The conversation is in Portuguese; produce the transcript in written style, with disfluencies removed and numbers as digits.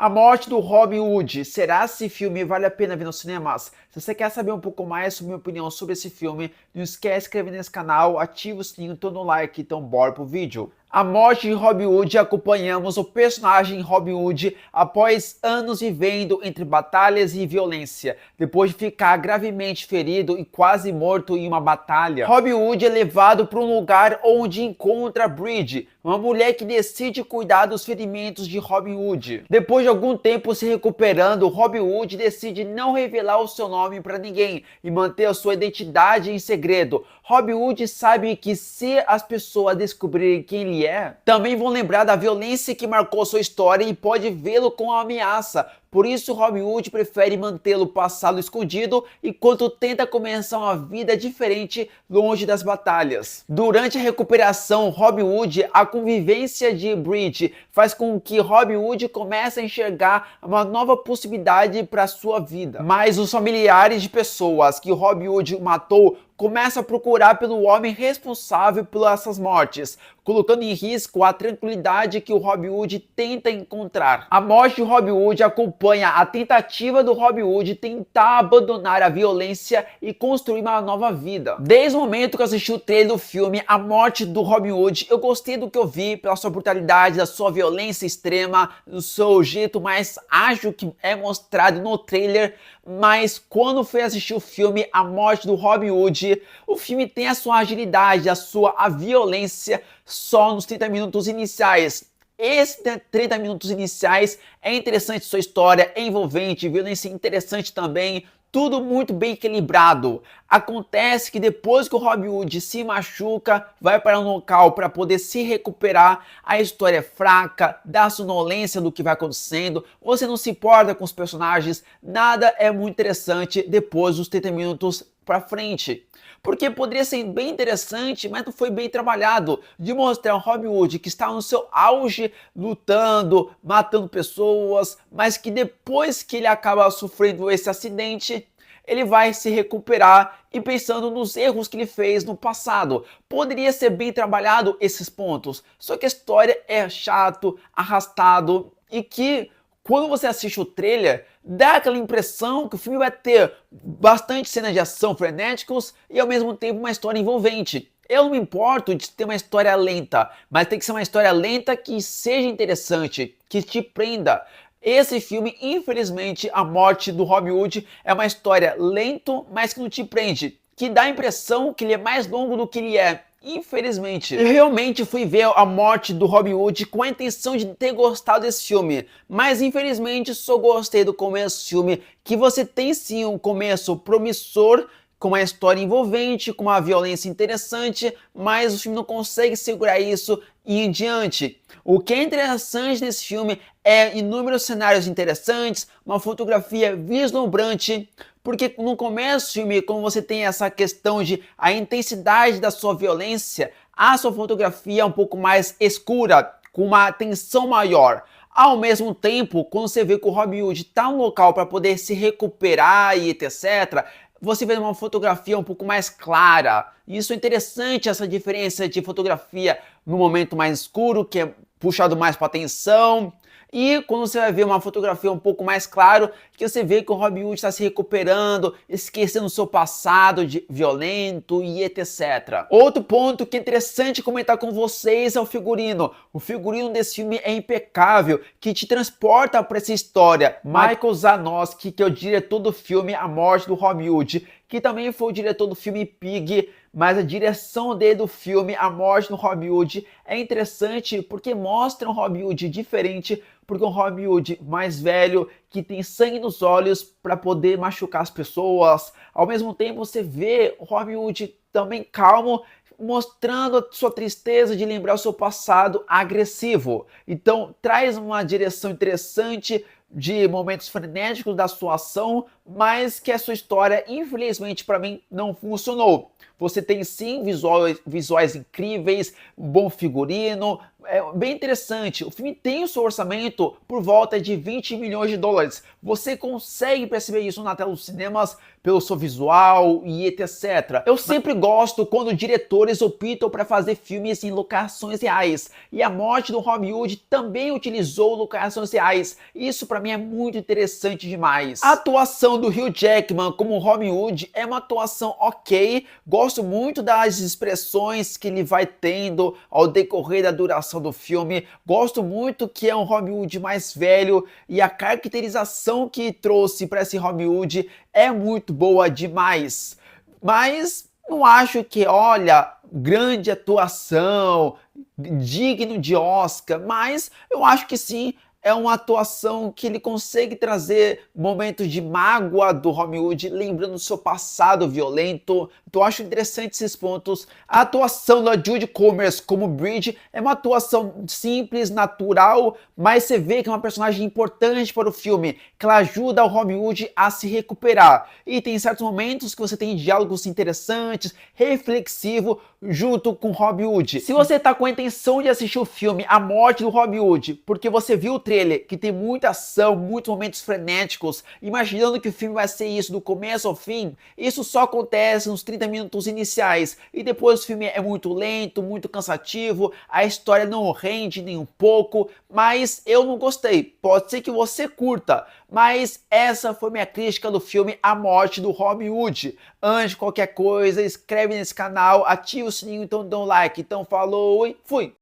A morte do Robin Hood. Será que esse filme vale a pena ver nos cinemas? Se você quer saber um pouco mais sobre minha opinião sobre esse filme, não esquece de se inscrever nesse canal, ativa o sininho, todo no like, então bora pro vídeo. A morte de Robin Hood. Acompanhamos o personagem Robin Hood após anos vivendo entre batalhas e violência, depois de ficar gravemente ferido e quase morto em uma batalha. Robin Hood é levado para um lugar onde encontra Bridget, uma mulher que decide cuidar dos ferimentos de Robin Hood. Depois de algum tempo se recuperando, Robin Hood decide não revelar o seu nome para ninguém e manter a sua identidade em segredo. Robin Hood sabe que se as pessoas descobrirem quem ele é, também vão lembrar da violência que marcou sua história e pode vê-lo com uma ameaça. Por isso, Robin Hood prefere mantê-lo passado escondido enquanto tenta começar uma vida diferente longe das batalhas. Durante a recuperação, Robin Hood, a convivência de Bridget faz com que Robin Hood comece a enxergar uma nova possibilidade para sua vida. Mas os familiares de pessoas que Robin Hood matou começam a procurar pelo homem responsável por essas mortes, colocando em risco a tranquilidade que o Robin Hood tenta encontrar. A morte de Robin Hood acompanha a tentativa do Robin Hood tentar abandonar a violência e construir uma nova vida. Desde o momento que eu assisti o trailer do filme A Morte do Robin Hood, eu gostei do que eu vi, pela sua brutalidade, da sua violência extrema, do seu jeito mais ágil que é mostrado no trailer. Mas quando fui assistir o filme A Morte do Robin Hood, o filme tem a sua agilidade, a violência só nos 30 minutos iniciais. Esses 30 minutos iniciais é interessante sua história, é envolvente, violência interessante também, tudo muito bem equilibrado. Acontece que depois que o Robin Hood se machuca, vai para um local para poder se recuperar, a história é fraca, dá sonolência do que vai acontecendo, você não se importa com os personagens, nada é muito interessante depois dos 30 minutos para frente. Porque poderia ser bem interessante, mas não foi bem trabalhado, de mostrar um Robin Hood que está no seu auge, lutando, matando pessoas, mas que depois que ele acaba sofrendo esse acidente, ele vai se recuperar e pensando nos erros que ele fez no passado. Poderia ser bem trabalhado esses pontos, só que a história é chato, arrastado e que quando você assiste o trailer, dá aquela impressão que o filme vai ter bastante cenas de ação frenéticos e ao mesmo tempo uma história envolvente. Eu não me importo de ter uma história lenta, mas tem que ser uma história lenta que seja interessante, que te prenda. Esse filme, infelizmente, A Morte do Robin Hood é uma história lenta, mas que não te prende, que dá a impressão que ele é mais longo do que ele é. Infelizmente, eu realmente fui ver A Morte do Robin Hood com a intenção de ter gostado desse filme, mas infelizmente só gostei do começo do filme, que você tem sim um começo promissor, com uma história envolvente, com uma violência interessante, mas o filme não consegue segurar isso e em diante. O que é interessante nesse filme é inúmeros cenários interessantes, uma fotografia vislumbrante, porque no começo do filme, como você tem essa questão de a intensidade da sua violência, a sua fotografia é um pouco mais escura, com uma tensão maior. Ao mesmo tempo, quando você vê que o Robin Hood está no local para poder se recuperar e etc., você vê uma fotografia um pouco mais clara. Isso é interessante, essa diferença de fotografia no momento mais escuro, que é puxado mais para atenção. E quando você vai ver uma fotografia um pouco mais claro, que você vê que o Robin Hood está se recuperando, esquecendo o seu passado violento e etc. Outro ponto que é interessante comentar com vocês é o figurino. O figurino desse filme é impecável, que te transporta para essa história. Michael Zanuck, que é o diretor do filme A Morte do Robin Hood, que também foi o diretor do filme Pig, mas a direção dele do filme A Morte do Robin Hood é interessante porque mostra um Robin Hood diferente, porque um Robin Hood mais velho, que tem sangue nos olhos para poder machucar as pessoas. Ao mesmo tempo você vê o Robin Hood também calmo, mostrando a sua tristeza de lembrar o seu passado agressivo. Então traz uma direção interessante de momentos frenéticos da sua ação, mas que a sua história, infelizmente para mim, não funcionou. Você tem sim visuais incríveis, um bom figurino, é bem interessante. O filme tem o seu orçamento por volta de 20 milhões de dólares. Você consegue perceber isso na tela dos cinemas pelo seu visual e etc. Eu sempre gosto quando diretores optam para fazer filmes em locações reais. E A Morte do Robin Hood também utilizou locações reais. Isso para mim é muito interessante demais. A atuação do Hugh Jackman como Robin Hood é uma atuação ok. Gosto muito das expressões que ele vai tendo ao decorrer da duração do filme. Gosto muito que é um Robin Hood mais velho e a caracterização que trouxe para esse Robin Hood é muito boa demais. Mas não acho que, olha, grande atuação, digno de Oscar, mas eu acho que sim, é uma atuação que ele consegue trazer momentos de mágoa do Robin Hood, lembrando o seu passado violento. Então eu acho interessante esses pontos. A atuação da Jodie Comer como Bridge é uma atuação simples, natural, mas você vê que é uma personagem importante para o filme, que ela ajuda o Robin Hood a se recuperar. E tem certos momentos que você tem diálogos interessantes, reflexivo, junto com Robin Hood. Se você está com a intenção de assistir o filme A Morte do Robin Hood, porque você viu o trailer que tem muita ação, muitos momentos frenéticos, imaginando que o filme vai ser isso do começo ao fim, isso só acontece nos 30 minutos iniciais e depois o filme é muito lento, muito cansativo, a história não rende nem um pouco, mas eu não gostei. Pode ser que você curta, mas essa foi minha crítica do filme A Morte do Robin Hood. Antes de qualquer coisa, inscreve nesse canal, ativa o sininho, então dá um like. Então falou e fui!